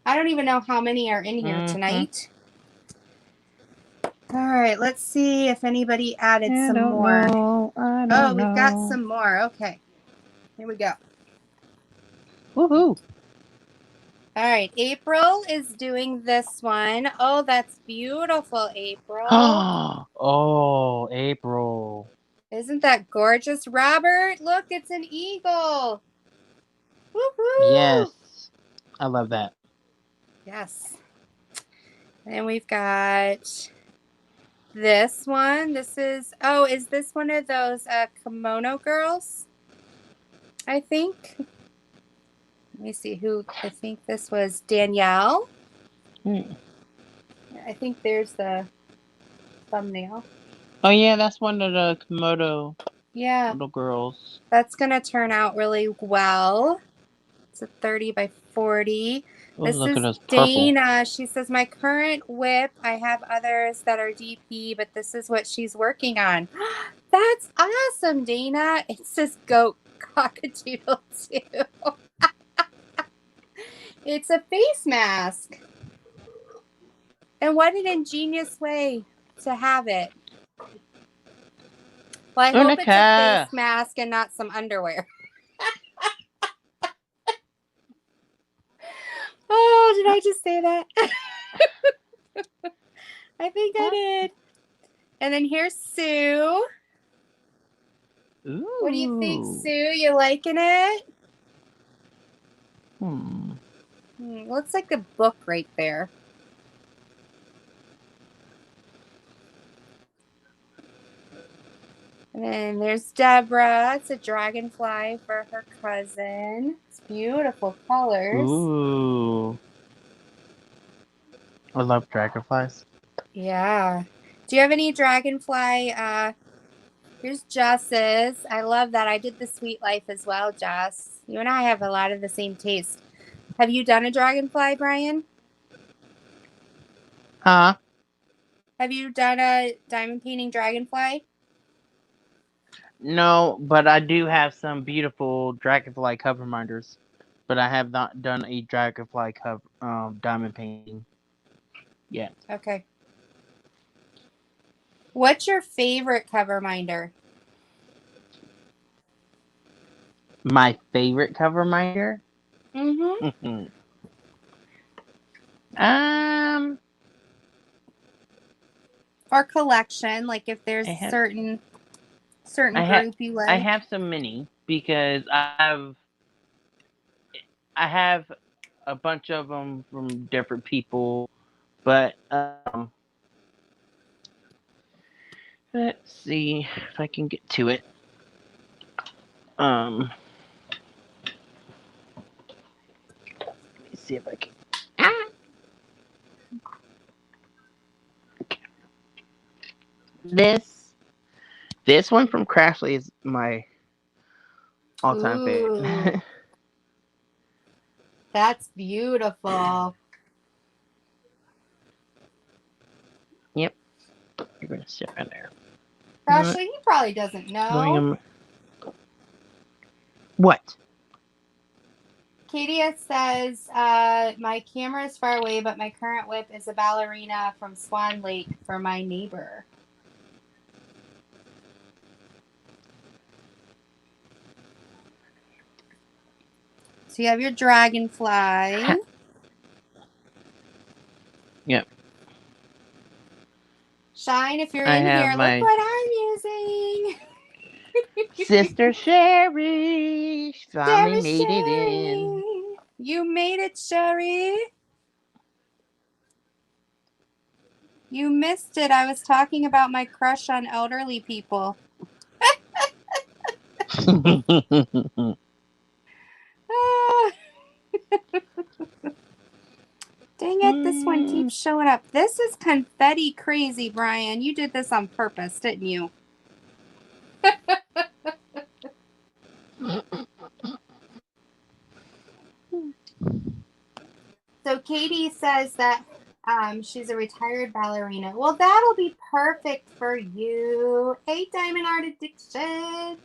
A: I don't even know how many are in here tonight. All right, let's see if anybody added some more. We've got some more. Okay. Here we go.
B: Woohoo.
A: All right, April is doing this one. Oh, that's beautiful, April.
B: Oh, April.
A: Isn't that gorgeous, Robert? Look, it's an eagle. Woohoo!
B: Yes, I love that.
A: Yes. And we've got this one. This is, oh, is this one of those kimono girls? I think. Let me see who, I think this was Danielle. I think there's the thumbnail.
B: Oh yeah, that's one of the Komodo
A: little
B: girls.
A: That's going to turn out really well. It's a 30 by 40.
B: Oh,
A: this
B: look
A: is
B: at this
A: Dana.
B: purple.
A: She says, my current whip, I have others that are DP, but this is what she's working on. That's awesome, Dana. It says goat cockadoodle too. It's a face mask. And what an ingenious way to have it. Well, I hope it's a face mask and not some underwear. Oh, did I just say that? I think I did. And then here's Sue.
B: Ooh.
A: What do you think, Sue? You liking it? Looks like a book right there. And then there's Deborah. It's a dragonfly for her cousin. It's beautiful colors.
B: Ooh. I love dragonflies.
A: Yeah. Do you have any dragonfly? Here's Jess's. I love that. I did the Sweet Life as well, Jess. You and I have a lot of the same taste. Have you done a dragonfly, Brian?
B: Huh?
A: Have you done a diamond painting dragonfly?
B: No, but I do have some beautiful dragonfly cover minders. But I have not done a dragonfly cover diamond painting yet.
A: Okay. What's your favorite cover minder?
B: My favorite cover minder?
A: Mm-hmm. Or collection, like if there's a certain group you like.
B: I have so many because I have a bunch of them from different people, but let's see if I can get to it. Let me see if I can. Okay. This one from Crashly is my all-time favorite.
A: That's beautiful.
B: Yep. You're gonna sit right there.
A: Crashly, he probably doesn't know.
B: What?
A: Katie says, my camera is far away, but my current whip is a ballerina from Swan Lake for my neighbor. So you have your dragonfly.
B: Yep.
A: Shine, if you're in here, look what I'm using.
B: Sister Sherry finally made it in.
A: You made it, Sherry. You missed it. I was talking about my crush on elderly people. Dang it, this one keeps showing up. This is confetti crazy, Brian. You did this on purpose, didn't you? So Katie says that she's a retired ballerina. Well, that'll be perfect for you. Hey, Diamond Art Addiction.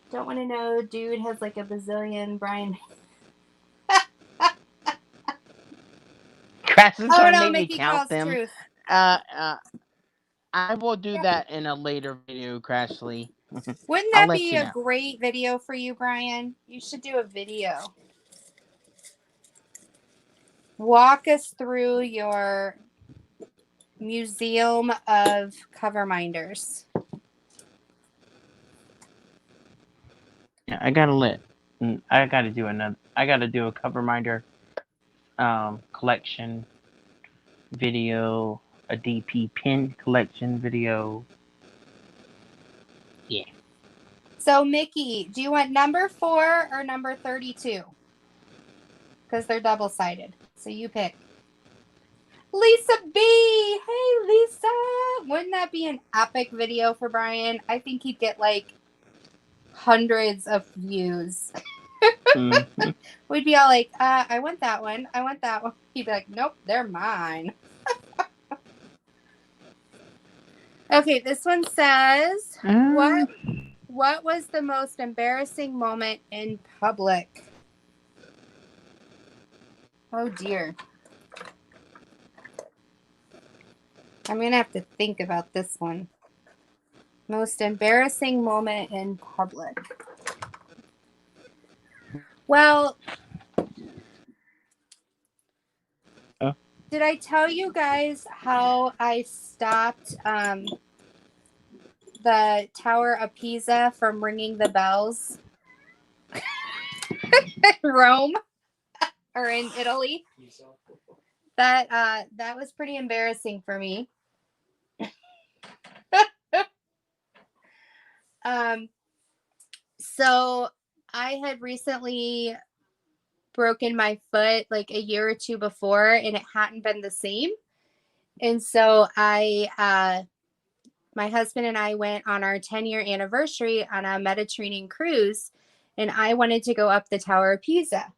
A: Don't want to know, dude has like a bazillion, Brian.
B: Crash is gonna make me count them.
A: Truth.
B: I will do that in a later video, Crashly.
A: Wouldn't that be a great video for you, Brian? You should do a video. Walk us through your museum of cover minders.
B: Yeah, I gotta do a cover minder collection video, a DP pen collection video. Yeah.
A: So, Mickey, do you want number 4 or number 32? Because they're double-sided. So you pick. Lisa B! Hey, Lisa! Wouldn't that be an epic video for Bryan? I think he'd get like hundreds of views.
B: Mm-hmm.
A: We'd be all like, I want that one. I want that one. He'd be like, nope, they're mine. Okay, this one says, what was the most embarrassing moment in public? Oh, dear. I'm going to have to think about this one. Most embarrassing moment in public. Well, did I tell you guys how I stopped the Tower of Pisa from ringing the bells in Rome or in Italy? That was pretty embarrassing for me. So I had recently broken my foot like a year or two before, and it hadn't been the same. And so my husband and I went on our 10-year anniversary on a Mediterranean cruise, and I wanted to go up the Tower of Pisa.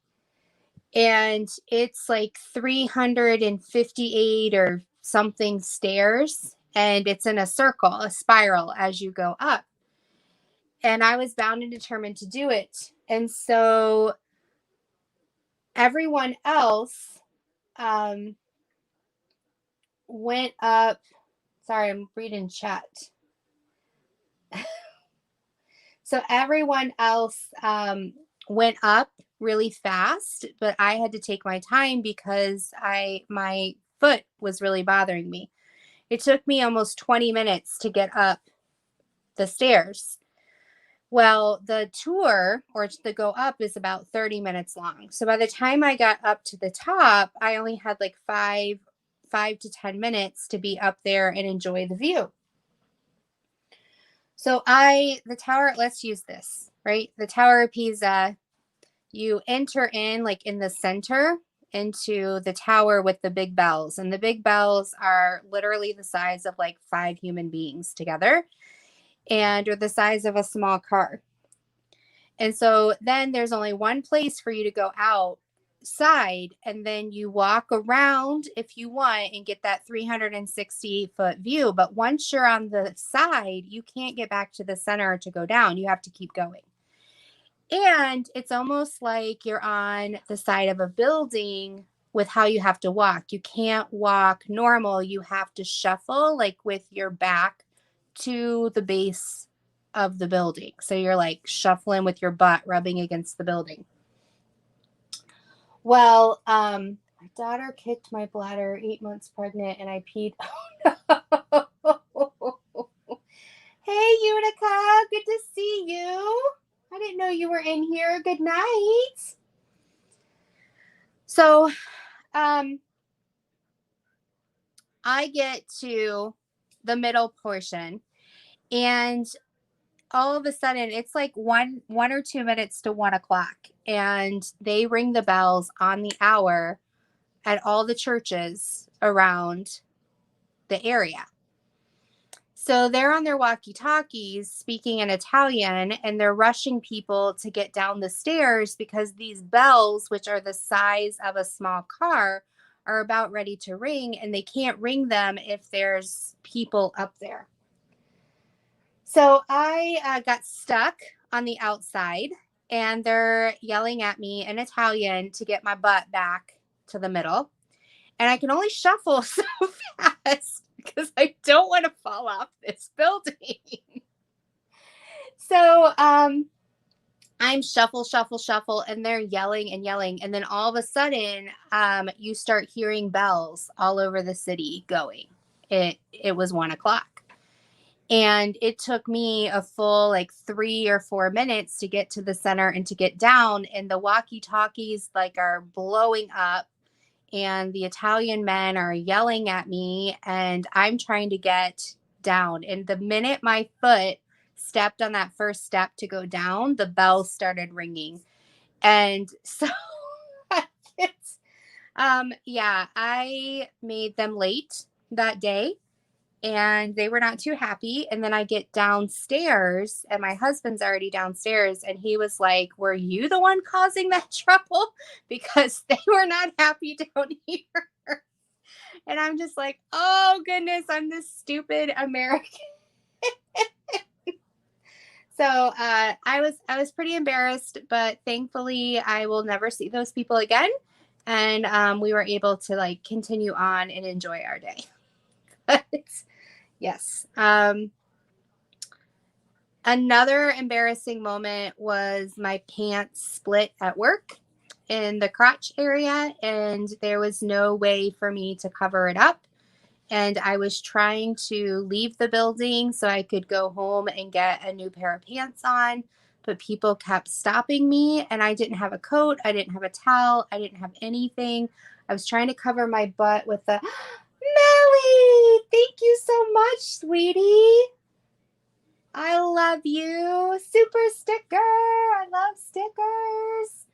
A: And it's like 358 or something stairs, and it's in a circle, a spiral as you go up. And I was bound and determined to do it. And so everyone else went up. Sorry, I'm reading chat. So everyone else went up really fast, but I had to take my time because my foot was really bothering me. It took me almost 20 minutes to get up the stairs. Well, the tour or the go up is about 30 minutes long. So by the time I got up to the top, I only had like 5 to 10 minutes to be up there and enjoy the view. So the tower, let's use this, right? The Tower of Pisa, you enter in like in the center into the tower with the big bells. And the big bells are literally the size of like 5 human beings together and are the size of a small car. And so then there's only one place for you to go outside, and then you walk around if you want and get that 360-foot view. But once you're on the side, you can't get back to the center to go down. You have to keep going. And it's almost like you're on the side of a building with how you have to walk. You can't walk normal. You have to shuffle like with your back to the base of the building. So you're like shuffling with your butt rubbing against the building. Well, my daughter kicked my bladder, 8 months pregnant, and I peed. Oh, no. Hey, Utica, good to see you. I didn't know you were in here. Good night. So, I get to the middle portion, and all of a sudden it's like 1 or 2 minutes to 1 o'clock, and they ring the bells on the hour at all the churches around the area. So they're on their walkie-talkies speaking in Italian, and they're rushing people to get down the stairs because these bells, which are the size of a small car, are about ready to ring, and they can't ring them if there's people up there. So I got stuck on the outside, and they're yelling at me in Italian to get my butt back to the middle. And I can only shuffle so fast because I don't want to fall off this building. So I'm shuffle, and they're yelling and yelling. And then all of a sudden, you start hearing bells all over the city going. It was 1 o'clock. And it took me a full like 3 or 4 minutes to get to the center and to get down. And the walkie-talkies like are blowing up. and the Italian men are yelling at me, and I'm trying to get down. And the minute my foot stepped on that first step to go down, the bell started ringing. And so it's, yeah, I made them late that day, and they were not too happy. And then I get downstairs, and my husband's already downstairs, and he was like, were you the one causing that trouble? Because they were not happy down here. And I'm just like, oh goodness, I'm this stupid American. So I was pretty embarrassed, but thankfully I will never see those people again. And we were able to like continue on and enjoy our day. But yes. Another embarrassing moment was my pants split at work in the crotch area, and there was no way for me to cover it up. And I was trying to leave the building so I could go home and get a new pair of pants on, but people kept stopping me, and I didn't have a coat. I didn't have a towel. I didn't have anything. I was trying to cover my butt with the Melly, thank you so much, sweetie. I love you. Super sticker. I love stickers.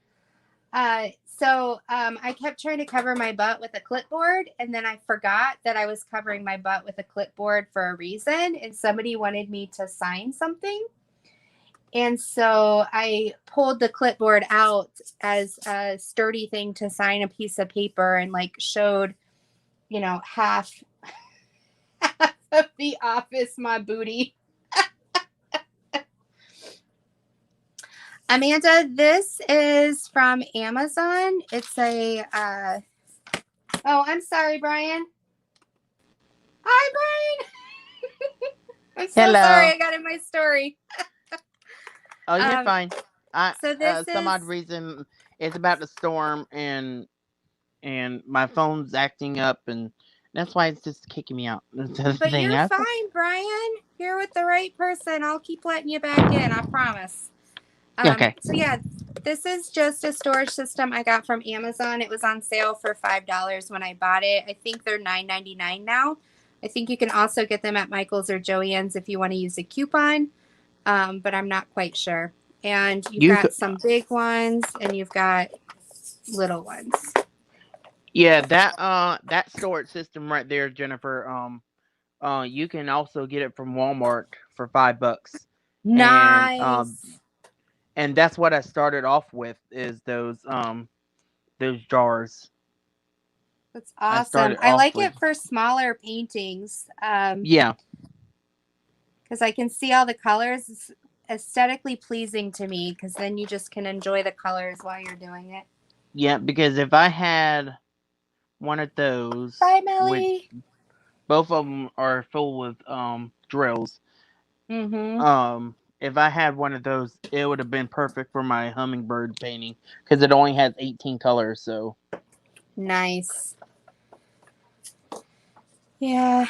A: So I kept trying to cover my butt with a clipboard, and then I forgot that I was covering my butt with a clipboard for a reason, and somebody wanted me to sign something. And so I pulled the clipboard out as a sturdy thing to sign a piece of paper, and like showed, you know, half of the office, my booty. Amanda, this is from Amazon. It's a, oh, I'm sorry, Brian. Hi, Brian. I'm so
B: Hello.
A: sorry I got in my story.
B: Oh, you're fine.
A: So this
B: some
A: is,
B: odd reason it's about the storm, and my phone's acting up, and that's why it's just kicking me out. That's the
A: but
B: thing.
A: you're fine, Brian. You're with the right person. I'll keep letting you back in. I promise.
B: Okay.
A: So yeah, this is just a storage system I got from Amazon. It was on sale for $5 when I bought it. I think they're $9.99 now. I think you can also get them at Michael's or Joann's if you want to use a coupon, but I'm not quite sure. And you've got some big ones, and you've got little ones.
B: Yeah, that storage system right there, Jennifer. You can also get it from Walmart for $5.
A: Nice.
B: And that's what I started off with, is those jars.
A: That's awesome. I like it for smaller paintings.
B: Yeah.
A: Because I can see all the colors. It's aesthetically pleasing to me, because then you just can enjoy the colors while you're doing it.
B: Yeah, because if I had one of those,
A: Bye, Melly.
B: both of them are full with drills.
A: Mm-hmm.
B: If I had one of those, it would have been perfect for my hummingbird painting, because it only has 18 colors. So
A: nice. Yeah,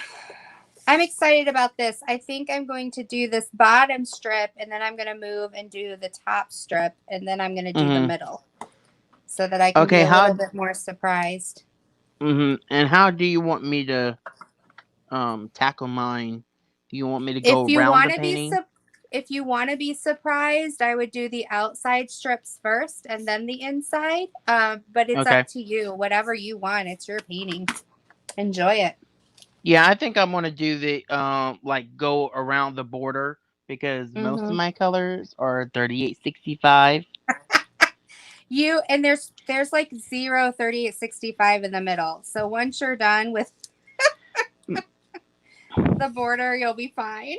A: I'm excited about this. I think I'm going to do this bottom strip, and then I'm going to move and do the top strip, and then I'm going to do the middle, so that I can be a little bit more surprised.
B: And how do you want me to tackle mine? Do you want me to go around the painting?
A: If you want to be surprised, I would do the outside strips first and then the inside. But it's up to you. Whatever you want. It's your painting. Enjoy it.
B: Yeah, I think I'm gonna do the like go around the border, because most of my colors are 3865.
A: And there's like 3865 in the middle. So once you're done with the border, you'll be fine.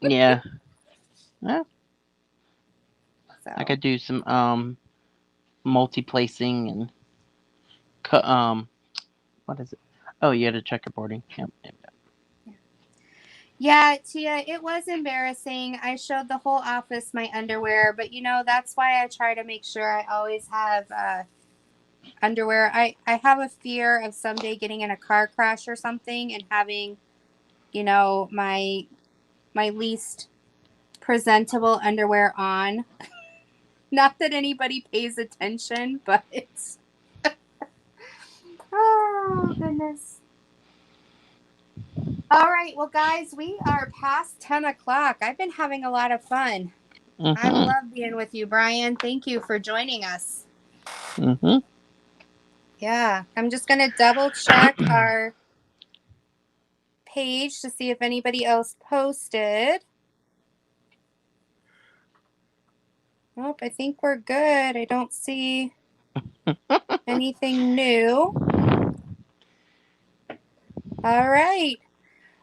B: Yeah. Well, so I could do some multi-placing and what is it? Oh yeah, the checkerboarding. Yep.
A: Yeah, Tia, it was embarrassing. I showed the whole office my underwear, but you know, that's why I try to make sure I always have underwear. I have a fear of someday getting in a car crash or something and having, you know, my least presentable underwear on. Not that anybody pays attention, but it's Oh, goodness. All right. Well, guys, we are past 10 o'clock. I've been having a lot of fun. I love being with you, Bryan. Thank you for joining us. Yeah. I'm just going to double check our page to see if anybody else posted. Nope, I think we're good. I don't see anything new. All right.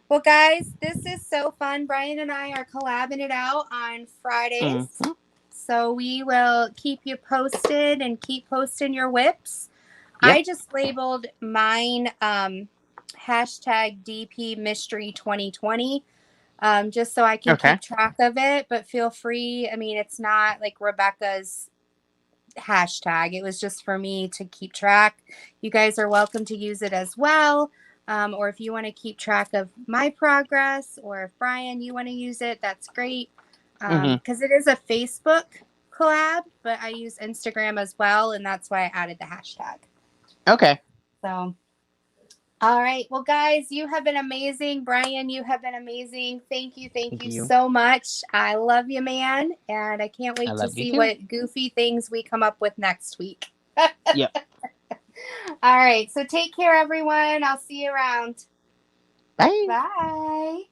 A: Well, guys, this is so fun. Bryan and I are collabing it out on Fridays. So we will keep you posted and keep posting your whips.
B: Yep.
A: I just labeled mine hashtag DP Mystery 2020 just so I can keep track of it. But feel free. I mean, it's not like Rebecca's hashtag. It was just for me to keep track. You guys are welcome to use it as well. Or if you want to keep track of my progress, or if Bryan, you want to use it, that's great. Because it is a Facebook collab, but I use Instagram as well, and that's why I added the hashtag.
B: Okay.
A: So, all right. Well, guys, you have been amazing. Bryan, you have been amazing. Thank you. Thank you so much. I love you, man. And I can't wait to see what goofy things we come up with next week.
B: Yep.
A: All right. So take care, everyone. I'll see you around.
B: Bye.
A: Bye.